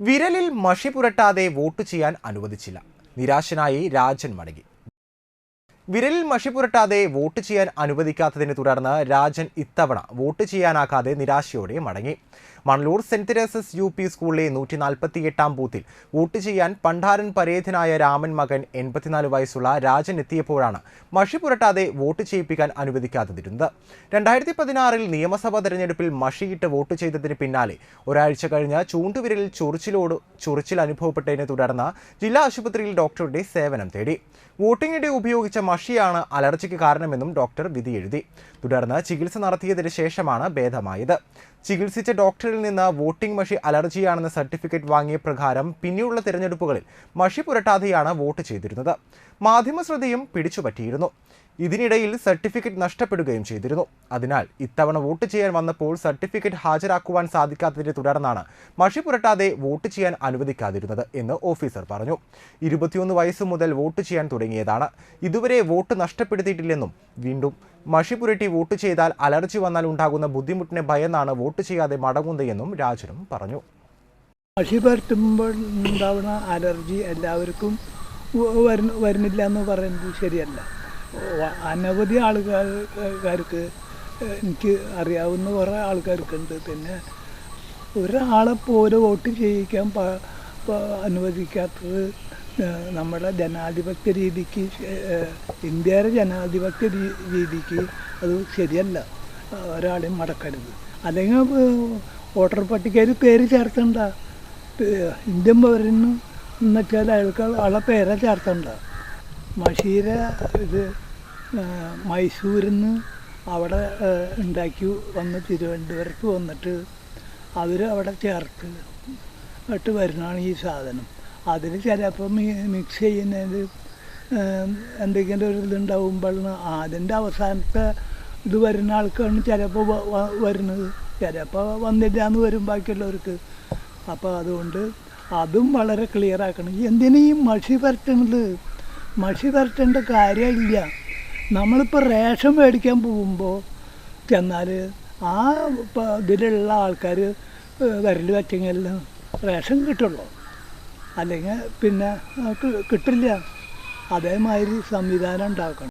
വിരലിൽ മഷി പുരട്ടാതെ വോട്ട് ചെയ്യാൻ അനുവദിച്ചില്ല. നിരാശനായി രാജൻ മടങ്ങി. വിരലിൽ മഷി പുരട്ടാതെ വോട്ട് ചെയ്യാൻ അനുവദിക്കാത്തതിനെ തുടർന്ന് രാജൻ ഇത്തവണ വോട്ട് ചെയ്യാനാകാതെ നിരാശയോടെ മടങ്ങി. മണലൂർ സെന്റ് തെരേസസ് UP സ്കൂളിലെ 148-ാം ബൂത്തിൽ വോട്ട് ചെയ്യാൻ പണ്ടാരൻ പരേതനായ രാമൻ മകൻ 84 വയസ്സുള്ള രാജൻ എത്തിയപ്പോഴാണ് മഷി പുരട്ടാതെ വോട്ട് ചെയ്യിപ്പിക്കാൻ അനുവദിക്കാതിരുന്നത്. 2016-ൽ നിയമസഭാ തെരഞ്ഞെടുപ്പിൽ മഷിയിട്ട് വോട്ട് ചെയ്തതിന് പിന്നാലെ ഒരാഴ്ച കഴിഞ്ഞ് ചൂണ്ടുവിരലിൽ ചൊറിച്ചിൽ അനുഭവപ്പെട്ടതിനെ തുടർന്ന് ജില്ലാ ആശുപത്രിയിൽ ഡോക്ടറുടെ സേവനം തേടി. വോട്ടിങ്ങിടെ ഉപയോഗിച്ച മഷിയാണ് അലർജിക്ക് കാരണമെന്നും ഡോക്ടർ വിധി എഴുതി. തുടർന്ന് ചികിത്സ നടത്തിയതിന് ശേഷമാണ് ഭേദമായത്. ചികിത്സിച്ച ഡോക്ടറിൽ നിന്ന് വോട്ടിംഗ് മഷി അലർജിയാണെന്ന സർട്ടിഫിക്കറ്റ് വാങ്ങിയ പ്രകാരം പിന്നെയുള്ള തിരഞ്ഞെടുപ്പുകളിൽ മഷി പുരട്ടാതെയാണ് വോട്ട് ചെയ്തിരുന്നത്. മാധ്യമശ്രദ്ധയും പിടിച്ചുപറ്റിയിരുന്നു. ഇതിനിടയിൽ സർട്ടിഫിക്കറ്റ് നഷ്ടപ്പെടുകയും ചെയ്തിരുന്നു. അതിനാൽ ഇത്തവണ വോട്ട് ചെയ്യാൻ വന്നപ്പോൾ സർട്ടിഫിക്കറ്റ് ഹാജരാക്കുവാൻ സാധിക്കാത്തതിനെ തുടർന്നാണ് മഷി പുരട്ടാതെ വോട്ട് ചെയ്യാൻ അനുവദിക്കാതിരുന്നത് എന്ന് ഓഫീസർ പറഞ്ഞു. 21 വയസ്സ് മുതൽ വോട്ട് ചെയ്യാൻ തുടങ്ങിയതാണ്. ഇതുവരെ വോട്ട് നഷ്ടപ്പെടുത്തിയിട്ടില്ലെന്നും വീണ്ടും മഷി പുരട്ടി വോട്ട് ചെയ്താൽ അലർജി വന്നാൽ ഉണ്ടാകുന്ന ബുദ്ധിമുട്ടിനെ ഭയന്നാണ് വോട്ട് ചെയ്യാതെ മടങ്ങുന്നതെന്നും രാജനും പറഞ്ഞു. മഷി പുരട്ടുമ്പോൾ ഉണ്ടാവുന്ന അലർജി എല്ലാവർക്കും വരുന്നില്ല എന്ന് പറയുന്നത് ശരിയല്ല. അനവധി ആൾക്കാർക്ക് എനിക്ക് അറിയാവുന്ന കുറേ ആൾക്കാർക്കുണ്ട്. പിന്നെ ഒരാളെ പോലെ വോട്ട് ചെയ്യിക്കാൻ അനുവദിക്കാത്തത് നമ്മുടെ ജനാധിപത്യ രീതിക്ക്, ഇന്ത്യയുടെ ജനാധിപത്യ രീതിക്ക് അത് ശരിയല്ല. ഒരാളെയും മടക്കരുത്. അല്ലെങ്കിൽ വോട്ടർ പട്ടികയിൽ പേര് ചേർത്തണ്ട. ഇന്ത്യൻ പൗരന് എന്നുവെച്ചാൽ ആളെ പേരെ ചേർത്തണ്ട. മഷീര ഇത് മൈസൂരിൽ നിന്ന് അവിടെ ഉണ്ടാക്കി വന്ന് തിരുവനന്തപുരത്ത് വന്നിട്ട് അവർ അവിടെ ചേർത്ത് വരുന്നതാണ് ഈ സാധനം. അതിൽ ചിലപ്പം മിക്സ് ചെയ്യുന്നതിൽ എന്തെങ്കിലും ഒരു ഇതുണ്ടാവുമ്പോഴാണ് അതിൻ്റെ അവസാനത്തെ ഇത് വരുന്ന ആൾക്കാണ് ചിലപ്പോൾ വരുന്നത്, ചിലപ്പോൾ വന്നില്ല എന്ന് വരും ബാക്കിയുള്ളവർക്ക്. അപ്പോൾ അതുകൊണ്ട് അതും വളരെ ക്ലിയർ ആക്കണം. എന്തിനാ ഈ മഷി പരട്ടുന്നത്? മഷി പരട്ടേണ്ട കാര്യമില്ല. നമ്മളിപ്പോൾ റേഷൻ മേടിക്കാൻ പോകുമ്പോൾ ചെന്നാൽ ആ ഇതിലുള്ള ആൾക്കാർ വിരൽ വെച്ചെങ്കിലും റേഷൻ കിട്ടുള്ളൂ, അല്ലെങ്കിൽ പിന്നെ കിട്ടില്ല. അതേമാതിരി സംവിധാനം ഉണ്ടാക്കണം.